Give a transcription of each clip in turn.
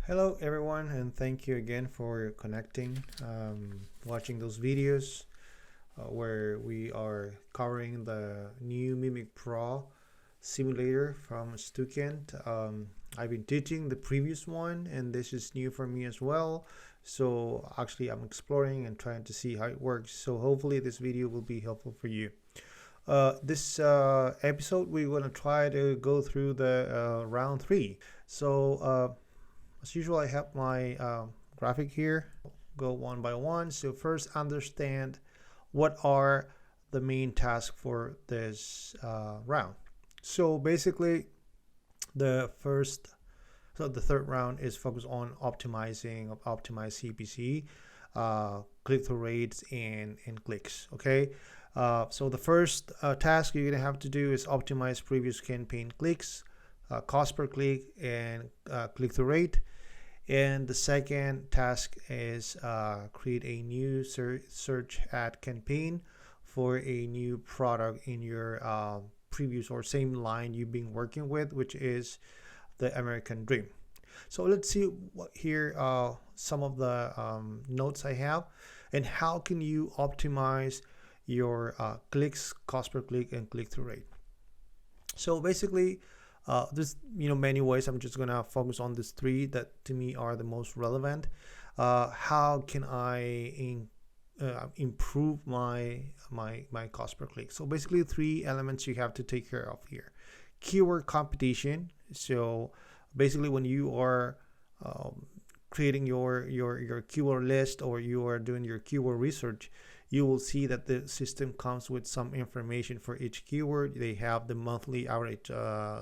Hello everyone, and thank you again for connecting, watching those videos where we are covering the new Mimic Pro simulator from Stukent. I've been teaching the previous one, and this is new for me as well. So actually I'm exploring and trying to see how it works. So hopefully this video will be helpful for you. This episode we're going to try to go through the round 3. So as usual, I have my graphic here. Go one by one. So first, understand what are the main tasks for this round. So basically, the third round is focused on optimizing CPC, click-through rates, and clicks. Okay. So the first task you're gonna have to do is optimize previous campaign clicks, cost per click, and click-through rate. And the second task is create a new search ad campaign for a new product in your previous or same line you've been working with, which is the American Dream. So let's see what here some of the notes I have, and how can you optimize your clicks, cost per click, and click-through rate. So basically, there's many ways. I'm just gonna focus on these 3 that to me are the most relevant. How can I improve my cost per click? So basically 3 elements you have to take care of here. Keyword competition. So basically when you are creating your keyword list, or you are doing your keyword research, you will see that the system comes with some information for each keyword. They have the monthly average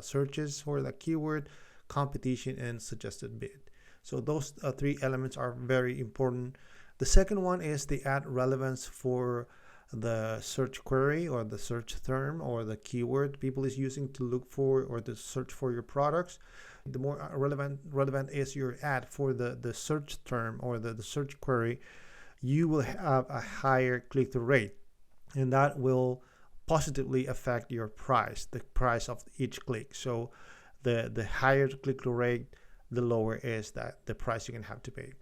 searches for the keyword, competition, and suggested bid. So those 3 elements are very important. The second one is the ad relevance for the search query, or the search term, or the keyword people is using to look for or to search for your products. The more relevant is your ad for the search term or the search query, you will have a higher click-through rate, and that will positively affect your price, the price of each click. So the higher the click-through rate, the lower is the price you're gonna have to pay.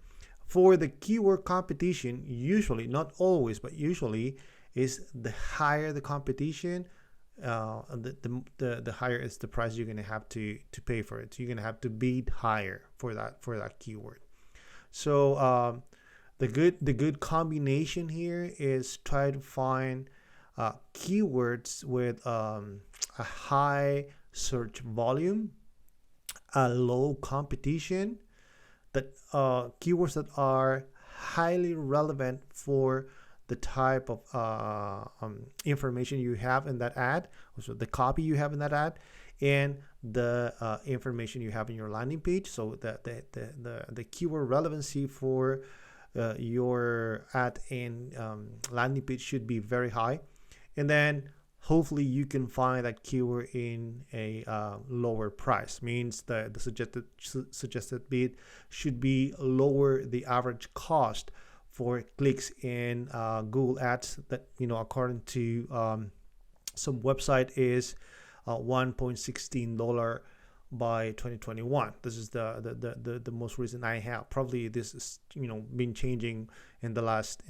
For the keyword competition, usually, not always, but usually, is the higher the competition, the higher is the price you're gonna have to pay for it. So you're gonna have to bid higher for that keyword. So the good combination here is try to find keywords with a high search volume, a low competition, that keywords that are highly relevant for the type of information you have in that ad, also the copy you have in that ad, and the information you have in your landing page. So the keyword relevancy for your ad and landing page should be very high, and then hopefully you can find that keyword in a lower price. Means the suggested bid should be lower the average cost for clicks in Google Ads, that according to some website is $1.16 by 2021. This is the most recent I have. Probably this is been changing in the last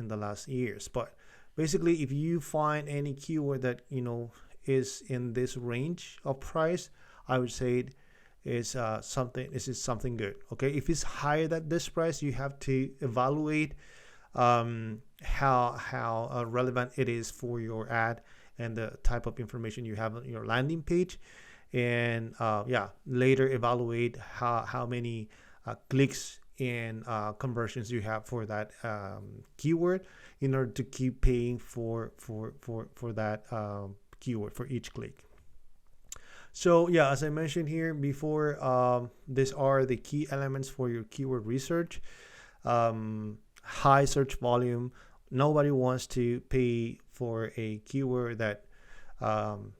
years, but basically if you find any keyword that is in this range of price, I would say it is something good. Okay, if it's higher than this price, you have to evaluate how relevant it is for your ad and the type of information you have on your landing page, and later evaluate how many clicks and conversions you have for that keyword, in order to keep paying for that keyword for each click. So as I mentioned here before, these are the key elements for your keyword research. High search volume. Nobody wants to pay for a keyword that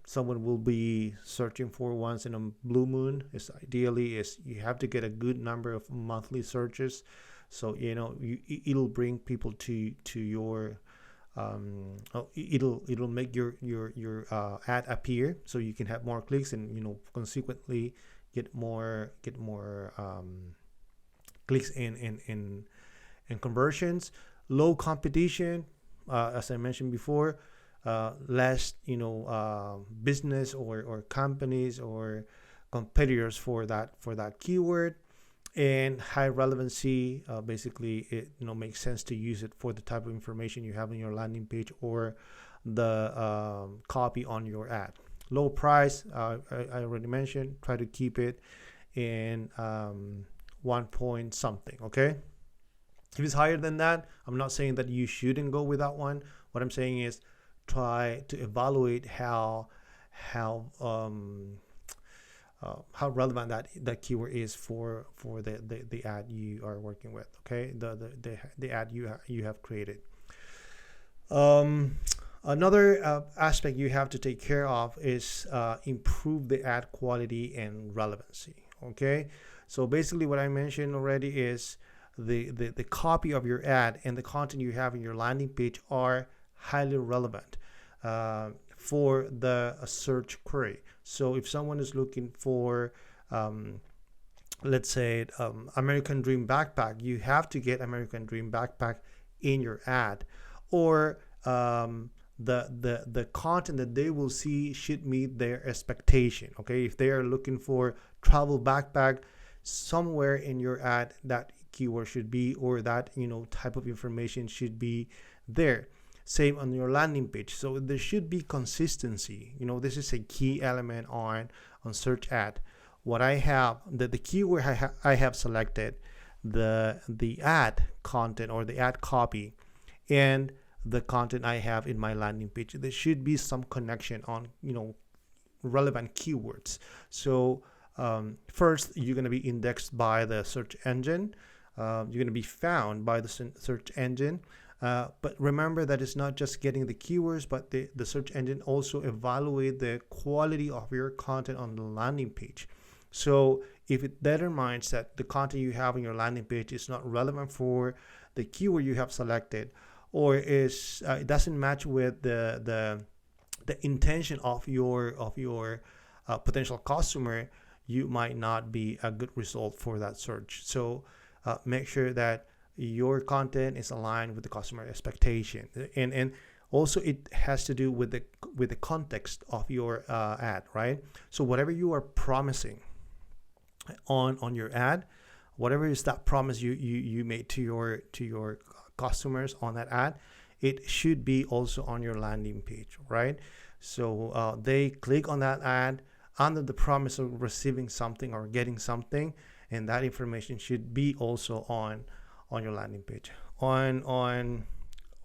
someone will be searching for once in a blue moon. Ideally you have to get a good number of monthly searches, so it'll bring people to your it'll make your ad appear, so you can have more clicks, and consequently get more clicks in conversions. Low competition, as I mentioned before, less business or companies or competitors for that keyword. And high relevancy, basically it makes sense to use it for the type of information you have on your landing page or the copy on your ad. Low price, I already mentioned, try to keep it in 1 point something. Okay, if it's higher than that, I'm not saying that you shouldn't go with that one. What I'm saying is try to evaluate how relevant that keyword is for the ad you are working with. Okay, the ad you have created. Another aspect you have to take care of is improve the ad quality and relevancy. Okay, so basically what I mentioned already is the copy of your ad and the content you have in your landing page are highly relevant for the search query. So if someone is looking for let's say American Dream backpack, you have to get American Dream backpack in your ad, or the content that they will see should meet their expectation. Okay, if they are looking for travel backpack, somewhere in your ad that keyword should be, or that type of information should be there. Same on your landing page. So there should be consistency. This is a key element on search ad. What I have, the keyword I have selected, the ad content or the ad copy, and the content I have in my landing page, there should be some connection on relevant keywords. So first, you're going to be indexed by the search engine. You're going to be found by the search engine. But remember that it's not just getting the keywords, but the search engine also evaluate the quality of your content on the landing page. So if it determines that the content you have on your landing page is not relevant for the keyword you have selected, or is it doesn't match with the intention of your potential customer, you might not be a good result for that search. So make sure that your content is aligned with the customer expectation, and also it has to do with the context of your ad, right? So whatever you are promising on your ad, whatever is that promise you made to your customers on that ad, it should be also on your landing page, right? So they click on that ad under the promise of receiving something or getting something, and that information should be also on your landing page. On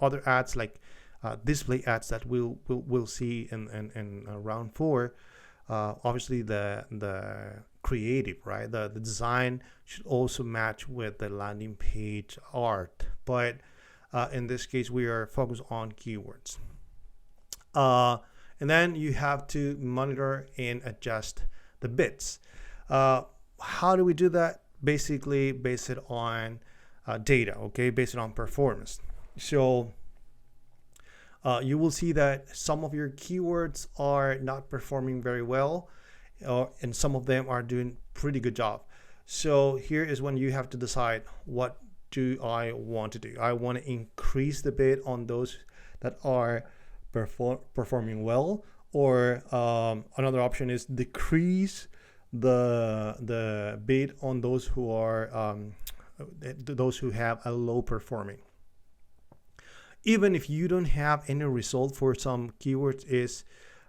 other ads like display ads that we'll see in round 4, obviously the creative, right? The design should also match with the landing page art, but in this case we are focused on keywords. And then you have to monitor and adjust the bids. How do we do that? Basically based it on data, okay, based on performance. So you will see that some of your keywords are not performing very well, and some of them are doing pretty good job. So here is when you have to decide, what do I want to do? I want to increase the bid on those that are performing well, or another option is decrease the bid on those who are those who have a low performing. Even if you don't have any result for some keywords, is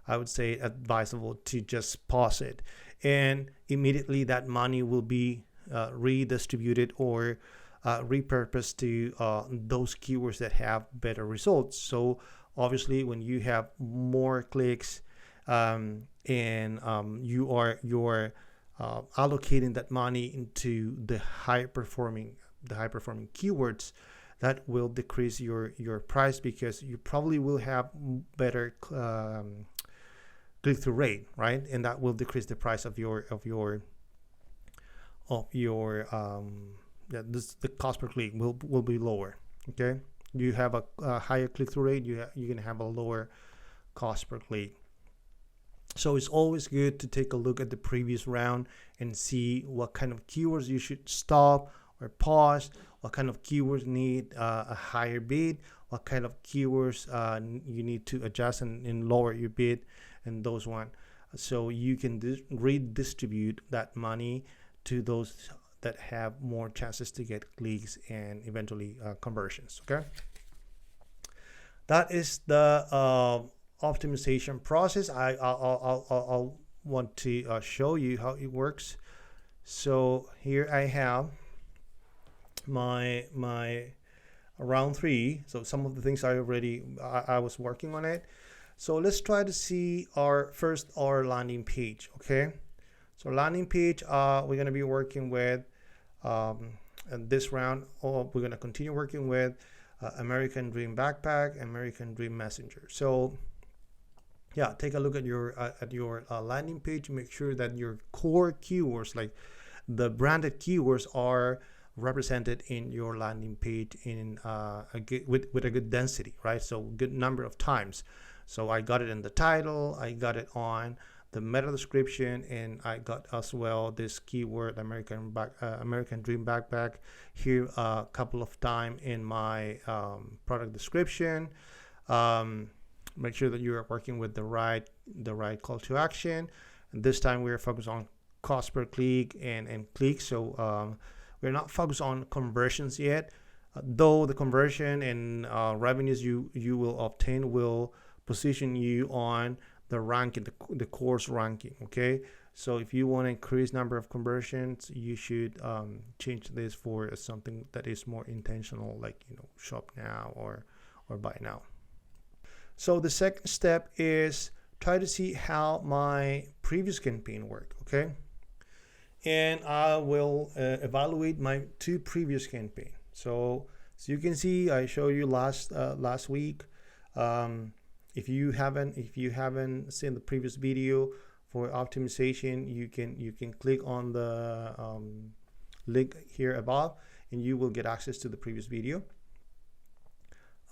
I would say advisable to just pause it, and immediately that money will be redistributed or repurposed to those keywords that have better results. So obviously when you have more clicks and you're allocating that money into the high performing keywords, that will decrease your price, because you probably will have better click-through rate, right? And that will decrease the price of your the cost per click will be lower. Okay, you have a higher click-through rate, you're gonna have a lower cost per click. So it's always good to take a look at the previous round and see what kind of keywords you should stop or pause, what kind of keywords need a higher bid, what kind of keywords you need to adjust and lower your bid, and those one. So you can redistribute that money to those that have more chances to get clicks and eventually conversions. Okay, that is the optimization process. I'll want to show you how it works. So here I have my round 3. So some of the things I was working on it. So let's try to see our landing page. Okay, so landing page, we're going to be working with and this round, we're going to continue working with American Dream Backpack, American Dream Messenger. So yeah, take a look at your landing page. Make sure that your core keywords, like the branded keywords, are represented in your landing page in with a good density, right? So good number of times. So I got it in the title, I got it on the meta description, and I got as well this keyword American Dream Backpack here a couple of times in my product description. Make sure that you are working with the right call to action. And this time we are focused on cost per click and clicks. So we're not focused on conversions yet, though the conversion and revenues you will obtain will position you on the ranking, the course ranking. Okay, so if you want to increase number of conversions, you should change this for something that is more intentional, like shop now or buy now. So the second step is try to see how my previous campaign worked. Okay, and I will evaluate my 2 previous campaign. So you can see I showed you last week. If you haven't seen the previous video for optimization, you can click on the link here above, and you will get access to the previous video.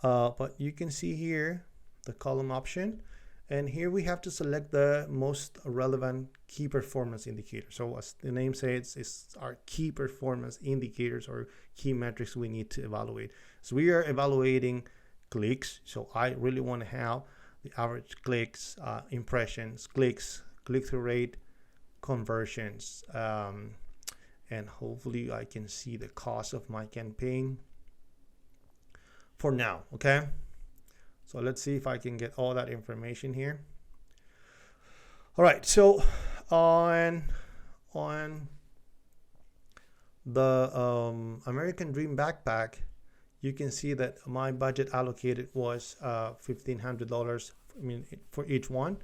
But you can see here the column option, and here we have to select the most relevant key performance indicator. So as the name says, it's our key performance indicators or key metrics we need to evaluate. So we are evaluating clicks. So I really want to have the average clicks, impressions, clicks, click-through rate, conversions, and hopefully I can see the cost of my campaign for now. Okay, so let's see if I can get all that information here. All right, so on the American Dream Backpack, you can see that my budget allocated was $1,500. For each one.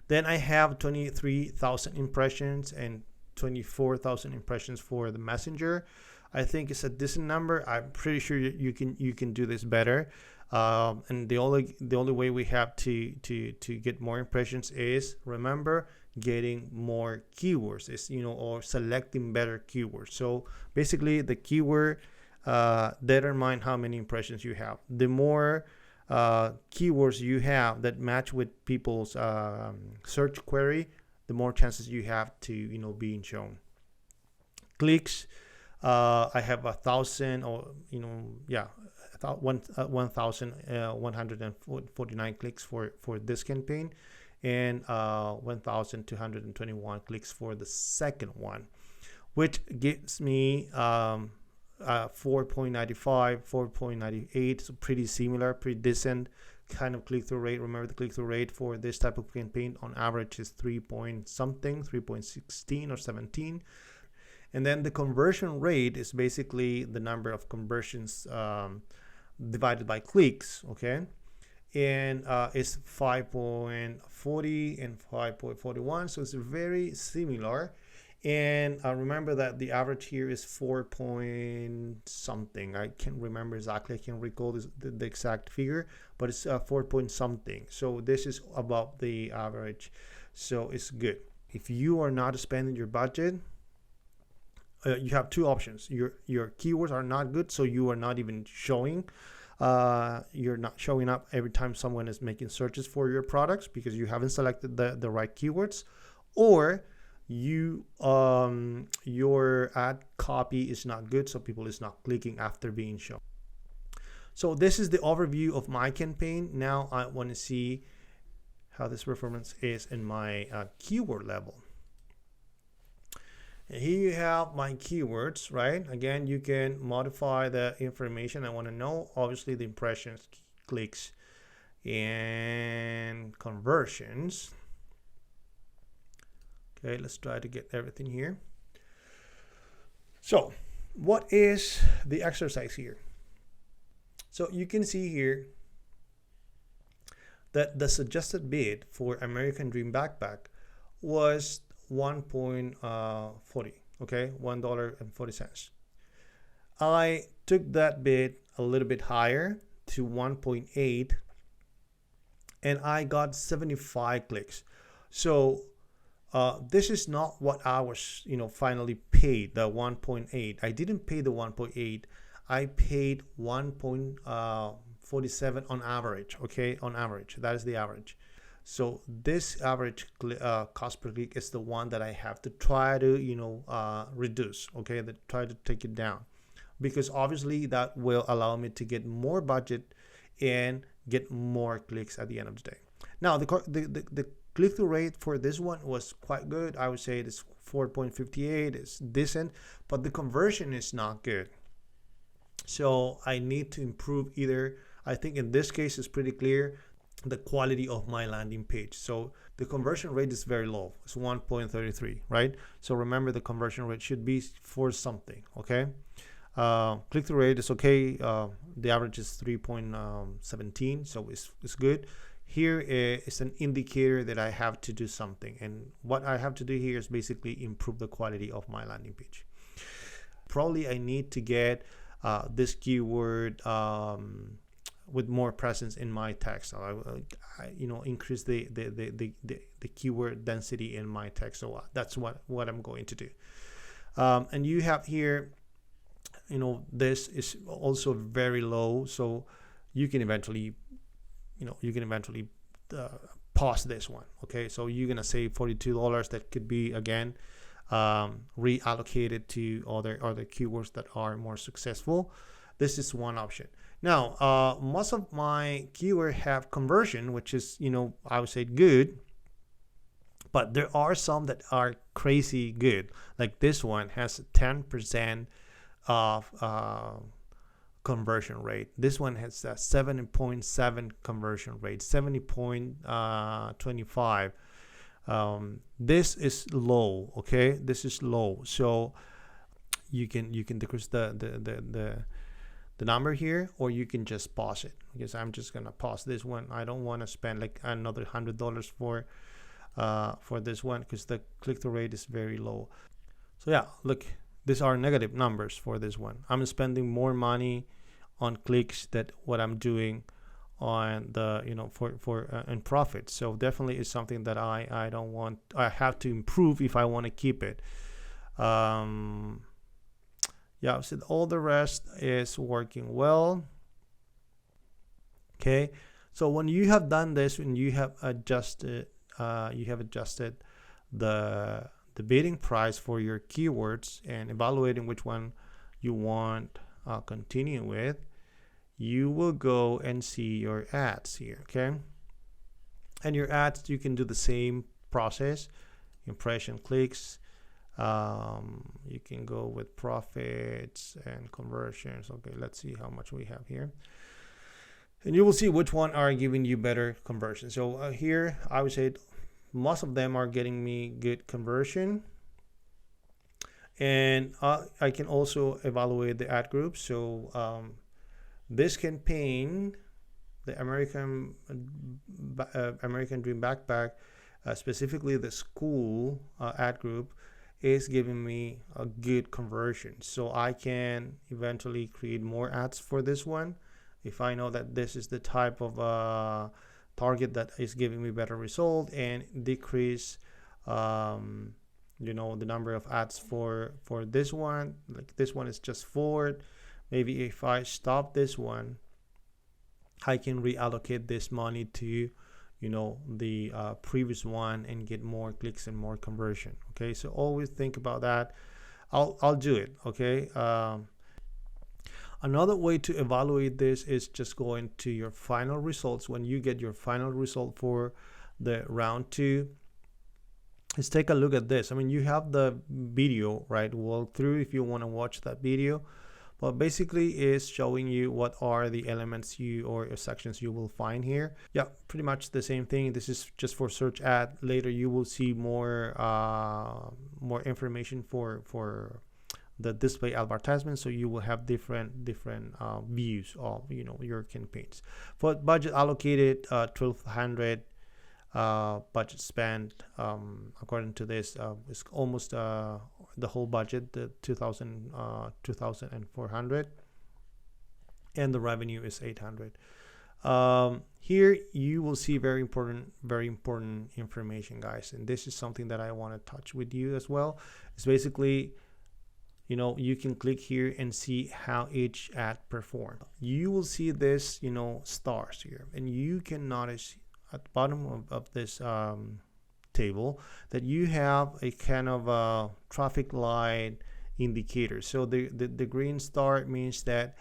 Then I have 23,000 impressions and 24,000 impressions for the Messenger. I think it's a decent number. I'm pretty sure you can do this better. And the only way we have to get more impressions is, remember, getting more keywords, is or selecting better keywords. So basically the keyword determine how many impressions you have. The more keywords you have that match with people's search query, the more chances you have to being shown. Clicks, I have 1,000 or 1,149 clicks for this campaign, and 1,221 clicks for the second one, which gives me 4.95, 4.98, so pretty similar, pretty decent kind of click-through rate. Remember, the click-through rate for this type of campaign on average is 3.16 or 17. And then the conversion rate is basically the number of conversions divided by clicks, okay? And it's 5.40 and 5.41, so it's very similar. And remember that the average here is 4 point something. I can't remember exactly. I can't recall the exact figure, but it's 4 point something. So this is about the average. So it's good. If you are not spending your budget, you have 2 options. Your keywords are not good, so you are not even showing. You're not showing up every time someone is making searches for your products because you haven't selected the right keywords, or your ad copy is not good, so people is not clicking after being shown. So this is the overview of my campaign. Now I want to see how this performance is in my keyword level. And here you have my keywords, right? Again, you can modify the information I want to know. Obviously the impressions, clicks, and conversions. Okay, let's try to get everything here. So what is the exercise here? So you can see here that the suggested bid for American Dream backpack was $1.40, okay, $1.40. I took that bid a little bit higher to 1.8 and I got 75 clicks. So this is not what I was, finally paid, the 1.8. I didn't pay the 1.8. I paid 1.47 on average, okay, on average. That is the average. So this average cost per click is the one that I have to try to, reduce, okay, try to take it down, because obviously that will allow me to get more budget and get more clicks at the end of the day. Now, the click-through rate for this one was quite good. I would say it's 4.58. It's decent, but the conversion is not good. So I need to improve either. I think in this case it's pretty clear the quality of my landing page. So the conversion rate is very low. It's 1.33, right? So remember, the conversion rate should be for something, okay? Click-through rate is okay. The average is 3.17, so it's good. Here is an indicator that I have to do something, and what I have to do here is basically improve the quality of my landing page. Probably I need to get this keyword with more presence in my text. So I increase the keyword density in my text. So that's what I'm going to do. And you have here, this is also very low, so you can eventually pause this one. Okay, so you're gonna save $42. That could be again reallocated to other keywords that are more successful. This is one option. Now, most of my keywords have conversion, which is, I would say good, but there are some that are crazy good. Like this one has 10% of conversion rate. This one has a 7.7 conversion rate, 70.25. This is low. Okay, this is low. So you can decrease the number here, or you can just pause it, because I'm just gonna pause this one. I don't want to spend like another $100 for this one, because the click-through rate is very low. So yeah, look, these are negative numbers for this one. I'm spending more money on clicks than what I'm doing on the and profit. So definitely is something that I don't want. I have to improve if I want to keep it. Yeah, so all the rest is working well. Okay, so when you have done this, when you have adjusted the bidding price for your keywords and evaluating which one you want continue with, you will go and see your ads here. Okay, and your ads, you can do the same process, impression, clicks. You can go with profits and conversions. Okay, let's see how much we have here, and you will see which one are giving you better conversion. So here I would say most of them are getting me good conversion, and I can also evaluate the ad group. So this campaign, the American Dream backpack, specifically the school ad group, is giving me a good conversion. So I can eventually create more ads for this one if I know that this is the type of target that is giving me better result, and decrease the number of ads for this one. Like this one is just 4. Maybe if I stop this one, I can reallocate this money to the previous one and get more clicks and more conversion. Okay, so always think about that. I'll do it. Okay. Another way to evaluate this is just go into your final results. When you get your final result for the round 2, let's take a look at this. I mean, you have the video, right, walkthrough if you want to watch that video, but basically is showing you what are the elements or sections you will find here. Yeah, pretty much the same thing. This is just for search ad. Later you will see more information for the display advertisement, so you will have different views of your campaigns. For budget allocated, 1,200. Budget spent, according to this, is almost the whole budget, the 2,400, and the revenue is 800. Here you will see very important information, guys, and this is something that I want to touch with you as well. It's basically, you can click here and see how each ad performed. You will see this, stars here, and you can notice at the bottom of this table that you have a kind of traffic light indicator. So the green star means that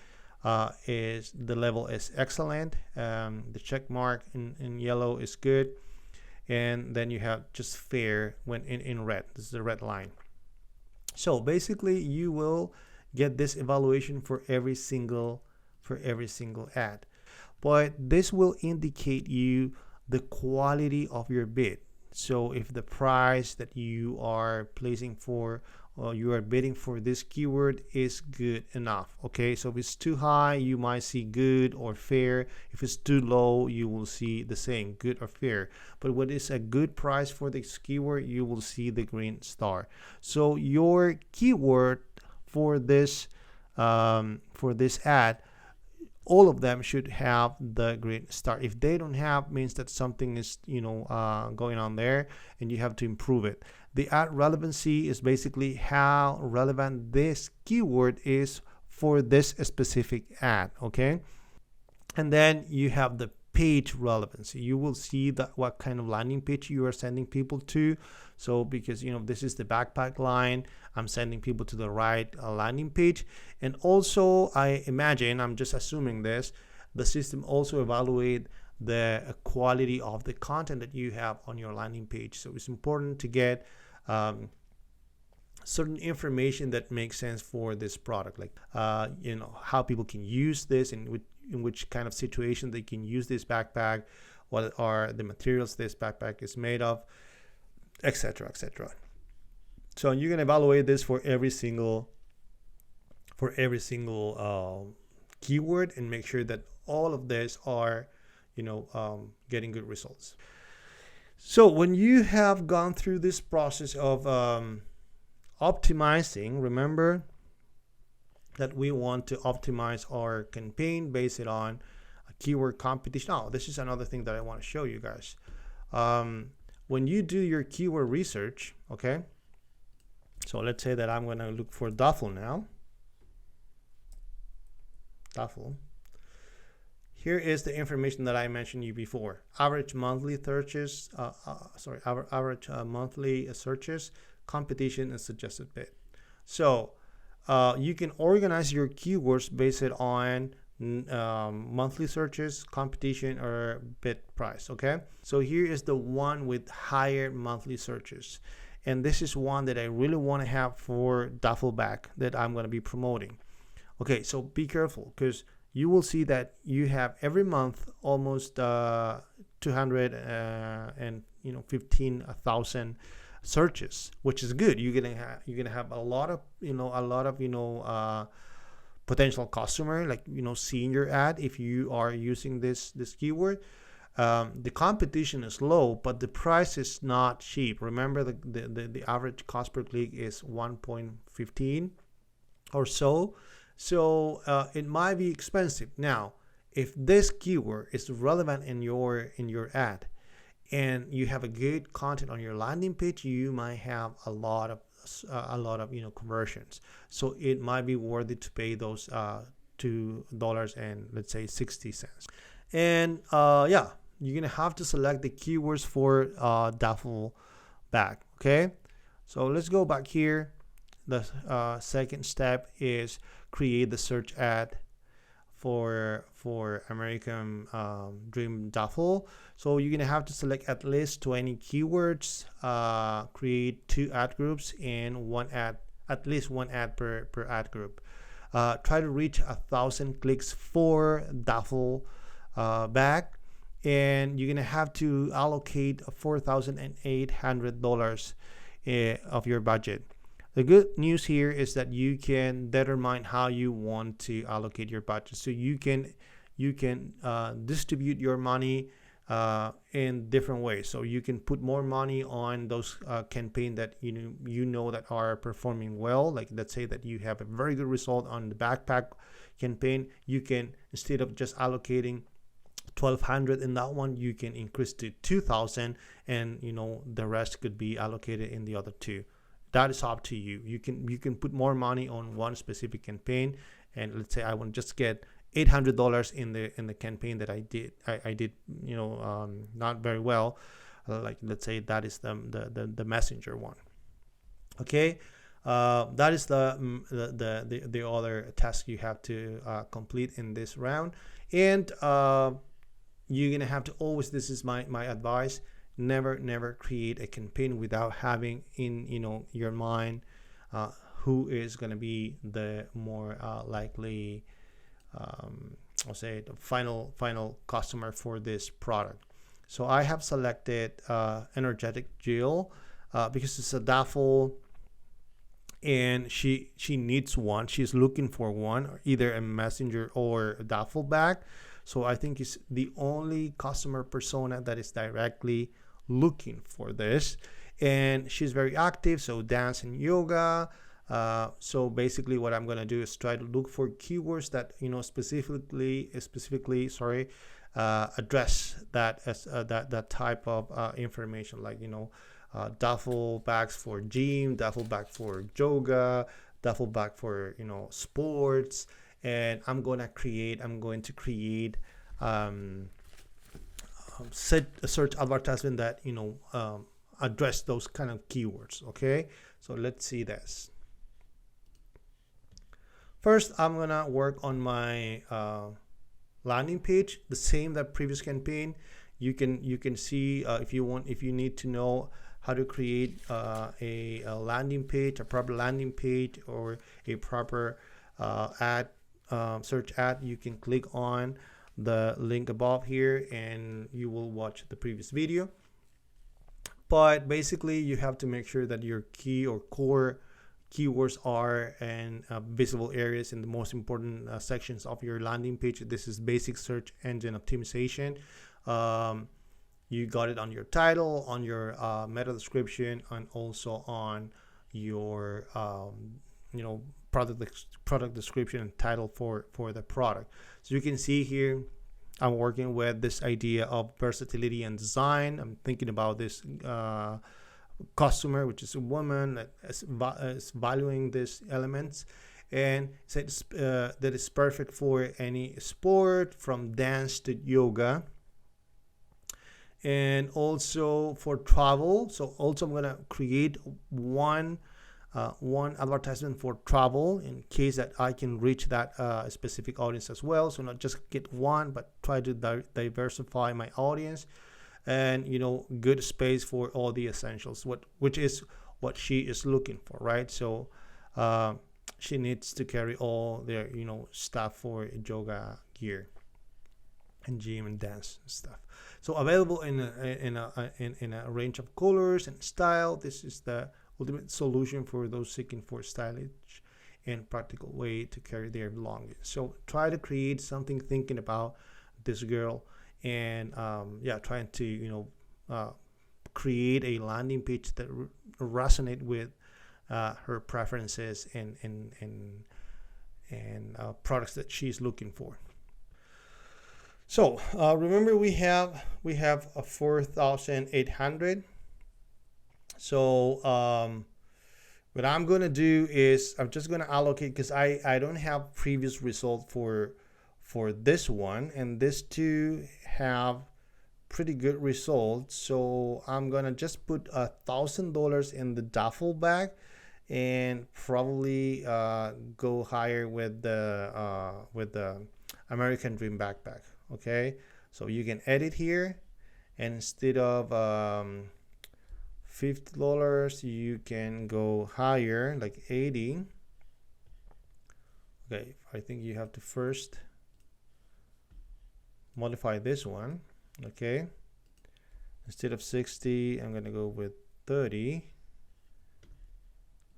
is the level is excellent. The check mark in yellow is good, and then you have just fair when in red. This is the red line. So basically you will get this evaluation for every single ad, but this will indicate you the quality of your bid. So if the price that you are placing for, or you are bidding for this keyword is good enough. Okay, so if it's too high, you might see good or fair. If it's too low, you will see the same, good or fair. But what is a good price for this keyword, you will see the green star. So your keyword for this ad, all of them should have the green star. If they don't have, means that something is going on there, and you have to improve it. The ad relevancy is basically how relevant this keyword is for this specific ad. Okay, and then you have the page relevancy. You will see that what kind of landing page you are sending people to. So because this is the backpack line, I'm sending people to the right landing page. And also, I imagine, I'm just assuming this, the system also evaluate the quality of the content that you have on your landing page. So it's important to get certain information that makes sense for this product, like how people can use this, and in which kind of situation they can use this backpack, what are the materials this backpack is made of, etc., etc. So you can evaluate this for every single keyword, and make sure that all of this are getting good results. So when you have gone through this process of optimizing, remember that we want to optimize our campaign based on a keyword competition. Now, this is another thing that I want to show you guys. When you do your keyword research, okay, so let's say that I'm going to look for duffel now. Duffel. Here is the information that I mentioned you before. Average monthly searches, average monthly searches, competition, and suggested bid. So you can organize your keywords based on monthly searches, competition, or bid price. Okay, so here is the one with higher monthly searches, and this is one that I really want to have for duffel bag that I'm going to be promoting. Okay, so be careful, because you will see that you have every month almost 215,000 searches, which is good. You're gonna have a lot of potential customer, like seeing your ad if you are using this keyword. The competition is low, but the price is not cheap. Remember, the average cost per click is 1.15 or so. So it might be expensive. Now, if this keyword is relevant in your ad, and you have a good content on your landing page, you might have a lot of conversions. So it might be worth it to pay those $2 and let's say 60 cents. And you're gonna have to select the keywords for duffel bag. Okay, so let's go back here. The second step is create the search ad for American Dream duffel. So you're gonna have to select at least 20 keywords, create 2 ad groups and at least one ad per ad group. Try to reach 1,000 clicks for duffel bag, and you're gonna have to allocate $4,800 of your budget. The good news here is that you can determine how you want to allocate your budget. So you can distribute your money in different ways. So you can put more money on those campaigns that you know that are performing well. Like let's say that you have a very good result on the backpack campaign. You can, instead of just allocating 1,200 in that one, you can increase to 2,000, and the rest could be allocated in the other two. That is up to you. You can put more money on one specific campaign, and let's say I want to just get $800 in the campaign that I did not very well. Like let's say that is the messenger one. Okay, that is the other task you have to complete in this round, and you're gonna have to always, this is my advice, never create a campaign without having in your mind who is going to be the more likely I'll say the final customer for this product. So I have selected energetic Jill because it's a duffel and she needs one. She's looking for one, either a messenger or a duffel bag. So I think it's the only customer persona that is directly looking for this, and she's very active, so dance and yoga. So basically what I'm going to do is try to look for keywords that specifically address that as that type of information, like duffel bags for gym, duffel bag for yoga, duffel bag for sports. And I'm going to create set a search advertisement that address those kind of keywords. Okay, so let's see this. First, I'm gonna work on my landing page, the same that previous campaign. You can see if you need to know how to create a landing page, a proper landing page, or a proper ad search ad, you can click on the link above here and you will watch the previous video. But basically you have to make sure that your key or core keywords are in visible areas in the most important sections of your landing page. This is basic search engine optimization. You got it on your title, on your meta description, and also on your product description and title for the product. So you can see here I'm working with this idea of versatility and design. I'm thinking about this customer, which is a woman that is valuing these elements, and says that is perfect for any sport, from dance to yoga, and also for travel. So also I'm gonna create one advertisement for travel in case that I can reach that specific audience as well. So not just get one, but try to diversify my audience, and good space for all the essentials, which is what she is looking for, right? So she needs to carry all their stuff for yoga gear and gym and dance stuff. So available in a range of colors and style. This is the ultimate solution for those seeking for stylish and practical way to carry their belongings. So try to create something thinking about this girl, and trying to create a landing page that resonate with her preferences and products that she's looking for. So remember we have a 4,800. So what I'm going to do is I'm just going to allocate, because I don't have previous result for this one, and this two have pretty good result. So I'm gonna just put $1,000 in the duffel bag and probably go higher with the American Dream backpack. Okay, so you can edit here, and instead of $50, you can go higher, like 80. Okay, I think you have to first modify this one. Okay, instead of 60, I'm gonna go with 30.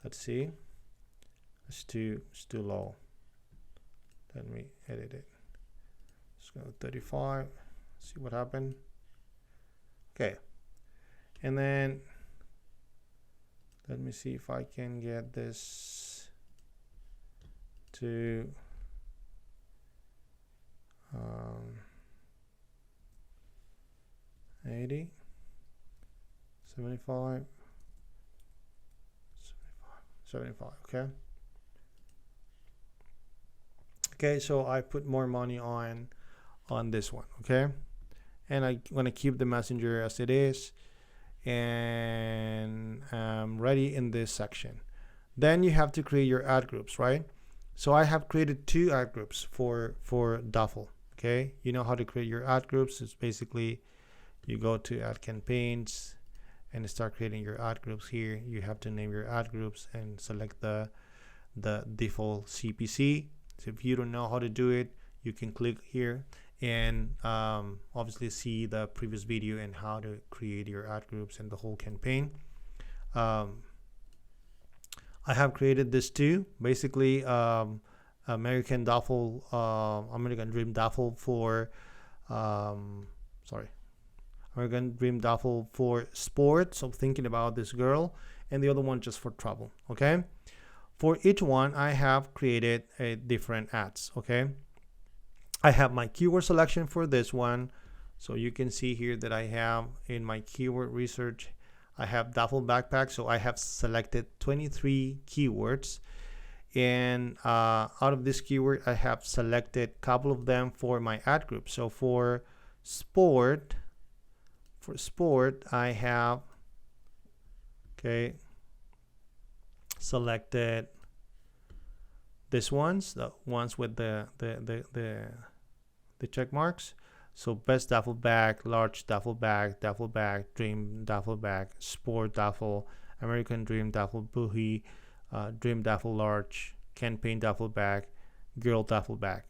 Let's see, it's too low. Let me edit it. Let's go 35. See what happened. Okay, and then let me see if I can get this to 80, 75, 75. Okay, so I put more money on this one. Okay, and I'm gonna keep the messenger as it is, and I'm ready in this section. Then you have to create your ad groups, right? So I have created 2 ad groups for duffel. Okay, you know how to create your ad groups. It's basically you go to ad campaigns and start creating your ad groups. Here you have to name your ad groups and select the default CPC. So if you don't know how to do it, you can click here and obviously see the previous video and how to create your ad groups and the whole campaign. I have created this too. Basically, American Dream duffel for American Dream duffel for sport. So thinking about this girl, and the other one just for travel. Okay. For each one, I have created a different ads. Okay. I have my keyword selection for this one. So you can see here that I have in my keyword research, I have duffel backpack. So I have selected 23 keywords. And out of this keyword, I have selected a couple of them for my ad group. So for sport, I have selected these ones, the ones with the check marks. So best duffel bag, large duffel bag, dream duffel bag, sport duffel, American Dream duffel boohie, dream duffel large, campaign duffel bag, girl duffel bag.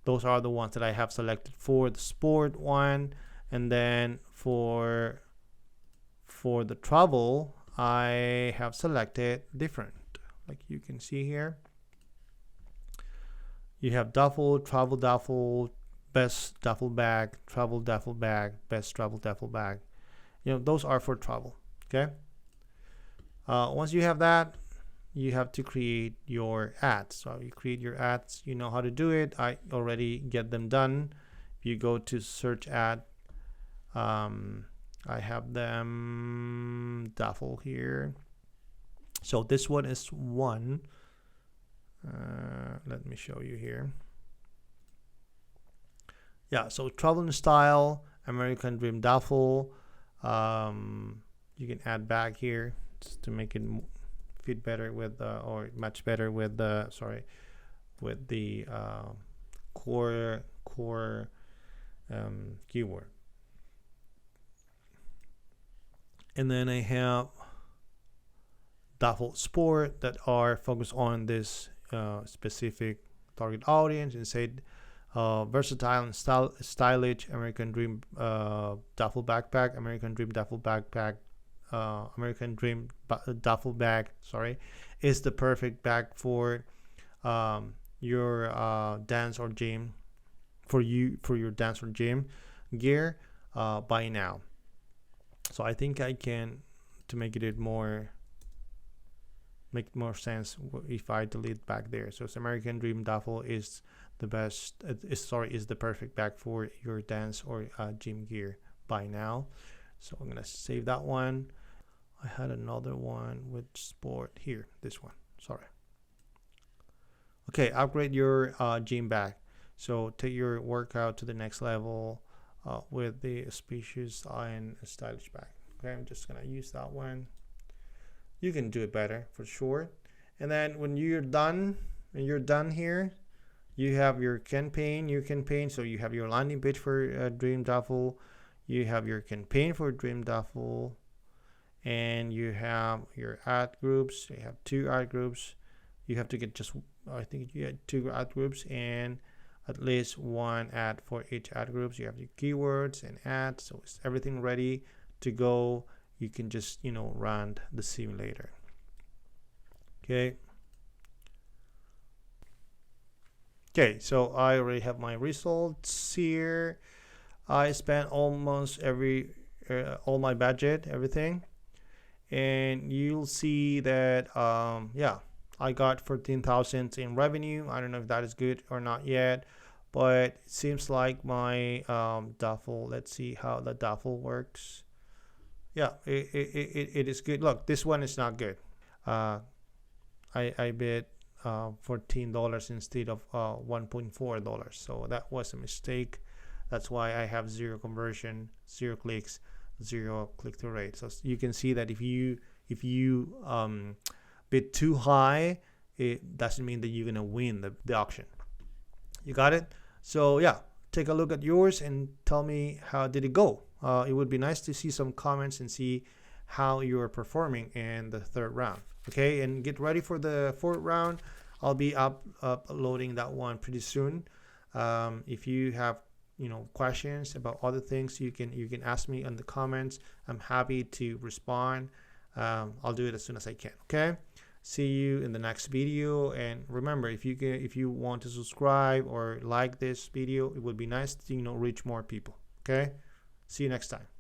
Those are the ones that I have selected for the sport one. And then for the travel, I have selected different, like you can see here. You have duffel, travel duffel, best duffel bag, travel duffel bag, best travel duffel bag. Those are for travel. Okay. Once you have that, you have to create your ads. So you create your ads. You know how to do it. I already get them done. If you go to search ad, I have them duffel here. So this one is one. Let me show you here. Yeah, so travel and style, American Dream duffel. You can add back here just to make it fit better with or match better with the core keyword. And then I have duffel sport that are focused on this specific target audience, and said versatile and stylish American Dream duffel backpack, American Dream duffel backpack, American Dream duffel bag, is the perfect bag for your dance or gym, for your dance or gym gear. Buy now. So I think I can, to make more sense if I delete back there. So it's American Dream duffel is the best. Is the perfect bag for your dance or gym gear. Buy now. So I'm gonna save that one. I had another one with sport here. This one. Sorry. Okay, upgrade your gym bag. So take your workout to the next level. with the spacious and stylish back. Okay, I'm just gonna use that one. You can do it better for sure. And then when you're done here, you have your campaign. So you have your landing page for Dream Duffel, you have your campaign for Dream Duffel, and you have your ad groups. You have 2 ad groups. You have to get just, I think you had 2 ad groups and at least 1 ad for each ad groups. You have your keywords and ads, so it's everything ready to go. You can just, run the simulator. Okay, so I already have my results here. I spent almost all my budget, everything, and you'll see that I got 14,000 in revenue. I don't know if that is good or not yet, but it seems like my duffel. Let's see how the duffel works. Yeah, it is good. Look, this one is not good. I bid $14 instead of $1.4, so that was a mistake. That's why I have 0 conversion, 0 clicks, 0 click-through rate. So you can see that if you bid too high, it doesn't mean that you're gonna win the auction. You got it? So yeah, take a look at yours and tell me how did it go. It would be nice to see some comments and see how you're performing in the 3rd round. Okay, and get ready for the 4th round. I'll be uploading that one pretty soon. If you have questions about other things, you can ask me in the comments. I'm happy to respond. I'll do it as soon as I can. Okay, see you in the next video. And remember, if you want to subscribe or like this video, it would be nice to reach more people. Okay, see you next time.